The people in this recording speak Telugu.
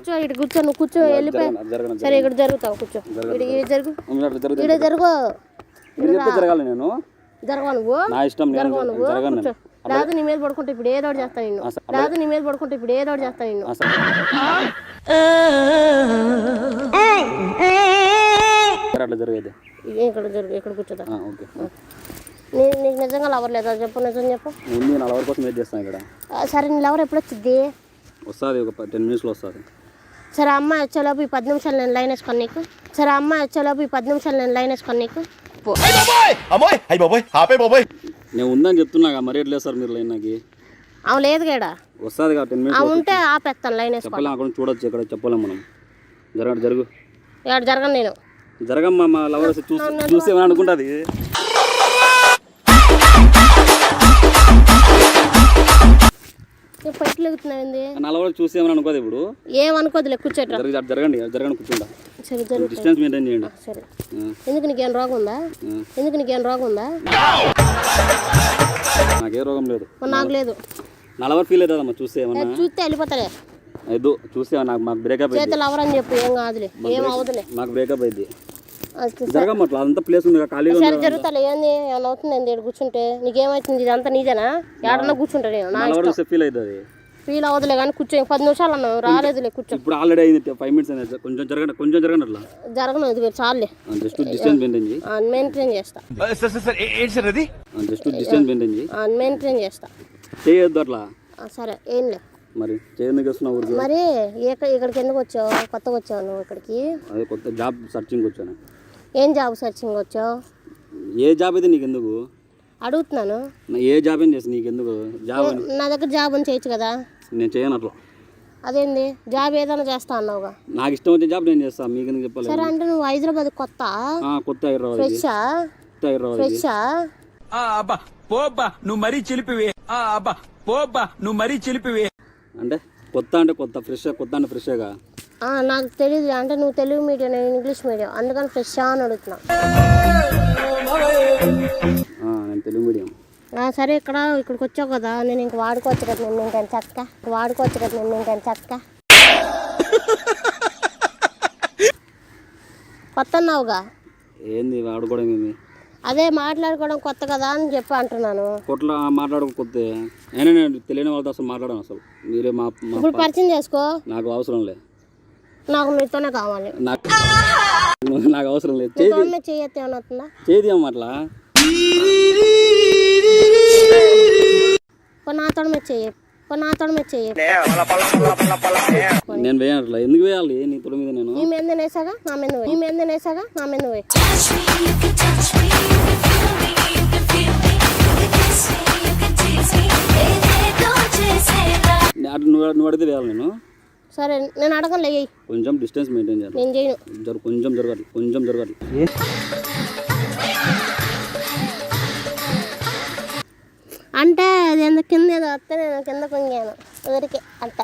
కూర్చో, ఇటు కూర్చో, నువ్వు కూర్చో, వెళ్ళిపోయి. సరే ఇక్కడ జరుగుతావు, కూర్చో, జరుగు, ఇక్కడ జరుగు. జరగాలి నేను జరగవా నువ్వు? నా ఇష్టం, జరగవా నువ్వు? కూర్చో. లేదు నీ మీద పడుకుంటే ఇప్పుడు ఏదో ఒకటి చేస్తా నిన్ను. లేదు నీ మీద పడుకుంటే ఇప్పుడు ఏదో ఒకటి చేస్తా నిన్ను. అట్లా జరిగేది ఇక్కడ జరుగు, ఇక్కడ కూర్చోదా. నీకు నిజంగా లవర్ లేదా? చెప్పు, నిజం చెప్పు. నేను లవర్ కోసం వెయిట్ చేస్తాను ఇక్కడ. సరే నీ లవర్ ఎప్పుడు వచ్చింది? వస్తుంది, ఒక 10 minutesలో వస్తుంది. సరే అమ్మాయి వచ్చేలోపు ఈ 10 నిమిషాలు నేను లైన్ వేసుకొని నీకు. సరే అమ్మాయి వచ్చేలోపు ఈ 10 నిమిషాలు నేను లైన్ వేసుకొని నీకు. నేను ఉందని చెప్తున్నా, మరి ఎట్లేదు సార్ మీరు లైన్ నాకు. అవి లేదు గేడా, వస్తుంది 10 minutes ఉంటే ఆపేస్తాను లైన్ వేసుకొని. చెప్పలేము, అక్కడ చూడొచ్చు, ఇక్కడ చెప్పలేము మనం. జరుగు ఇక్కడ జరగను నేను. జరగమ్మా, మా లవర్ చూసేమని అనుకుంటుంది. పైకిలేగుతున్నాయింది, నా లవర్ చూసేమని అనుకోదు. ఇప్పుడు ఏమనుకోదులే, కూర్చోట్రా. జరగండి కూర్చుంటా. సరే జరుగు, డిస్టెన్స్ మెయింటైన్ చేయండి. సరే. ఎందుకు నీకేం రోగం ఉందా? ఎందుకు నీకేం రోగం ఉందా? నాకే రోగం లేదు. నాకు లేదు. నా లవర్ ఫీల్ అవుతుందమ్మా చూస్తే ఏమన్నా? చూస్తే వెళ్ళిపోతాలే. అయ్యో చూస్తే మాకు బ్రేకప్ అయింది. చేతులు ఎవరని చెప్పు, ఏం కాదులే, ఏం అవదులే. మాకు బ్రేకప్ అయింది. జరగమ్మ, అట్లా అంతా ప్లేస్ ఉంది ఖాళీగా. సరే జరుగుతాలే, ఏంది ఏమన్నా అవుతుంది ఏంది? కూర్చుంటే నీకేమవుతుంది? ఇదంతా నీదేనా? ఎక్కడన్నా కూర్చుంటా నేను. నా ఫీల్ అవుతుంది. ఫీల్ అవ్వదులే కానీ కూర్చో. 10 నిమిషాలు అన్నావు, రాలేదులే, కూర్చో. ఇప్పుడు ఆల్రెడీ అయింది 5 minutes అనేది. కొంచెం జరగండి అట్లా. జరగను, ఇది చాలే. జస్ట్ డిస్టెన్స్ మెయింటైన్ చేయి. మెయింటైన్ చేస్తా. జస్ట్ డిస్టెన్స్ మెయింటైన్ చేయి. మెయింటైన్ చేస్తా. చేయొద్దు అట్లా. సరే ఏంలే. మరి చేయందుకు వస్తున్నావు ఊరికి? మరి ఇక్కడికి ఎందుకు వచ్చావు? కొత్తగా వచ్చావు నువ్వు ఇక్కడికి? అదే కొత్త జాబ్ సర్చింగ్ వచ్చాను. ఏం జాబ్ సర్చింగ్ వచ్చావు? ఏ జాబ్ అయితే నీకు ఎందుకు అడుగుతున్నాను. ఏ జాబ్ ఏం చేస్తా నీకు ఎందుకు? జాబ్ నా దగ్గర జాబ్ అని చేయొచ్చు కదా. నేను చేయను అట్లా. అదేంది జాబ్ ఏదైనా చేస్తా అన్నావుగా? నాకు ఇష్టం వచ్చే జాబ్ నేను చేస్తాను, మీకు ఎందుకు చెప్పాలి? సరే అంటే నువ్వు హైదరాబాద్ కొత్త హైదరాబాద్ ఫ్రెషా? నువ్వు మరీ చిలిపివే. అంటే కొత్త అంటే ఫ్రెష్గా. నాకు తెలియదు. అంటే నువ్వు తెలుగు మీడియం, నేను ఇంగ్లీష్ మీడియం, అందుకని ఫ్రెషా అని అడుగుతున్నా. నేను తెలుగు మీడియం. సరే ఇక్కడికి వచ్చావు కదా, నేను ఇంక వాడుకోవచ్చు కదా నేను ఇంకేం చక్క. కొత్త అన్నావుగా. ఏంది వాడుకోవడం? ఏంది అదే మాట్లాడుకోవడం కొత్త కదా అని చెప్పి అంటున్నాను. కొట్లా మాట్లాడక కొత్త అయినా నేను తెలియని వాళ్ళతో అసలు మాట్లాడాను. అసలు మీరే ఇప్పుడు పరిచయం చేసుకో. నాకు అవసరం లేదు. నాకు మీతోనే కావాలి. నాకు అవసరం లేదు. చేయొద్దు ఏమన్నా అవుతుందా? చేయది అమ్మ అట్లా. నాతో మీద చెయ్యి. నేను వేయాలి అట్లా. ఎందుకు వేయాలి? నీ తొలి మీద నేను నీ మీద నేసాగా నా మీద పోయి. నువ్వు అడిగితే వేయాలి నేను. సరే నేను అడగలే. కొంచెం డిస్టెన్స్ మెయింటైన్ చేయాలి. నేను చేయను. కొంచెం జరగాలి. అంటే అది కింద ఏదో వస్తే నేను కింద కొంగాను ఊరికి అంట.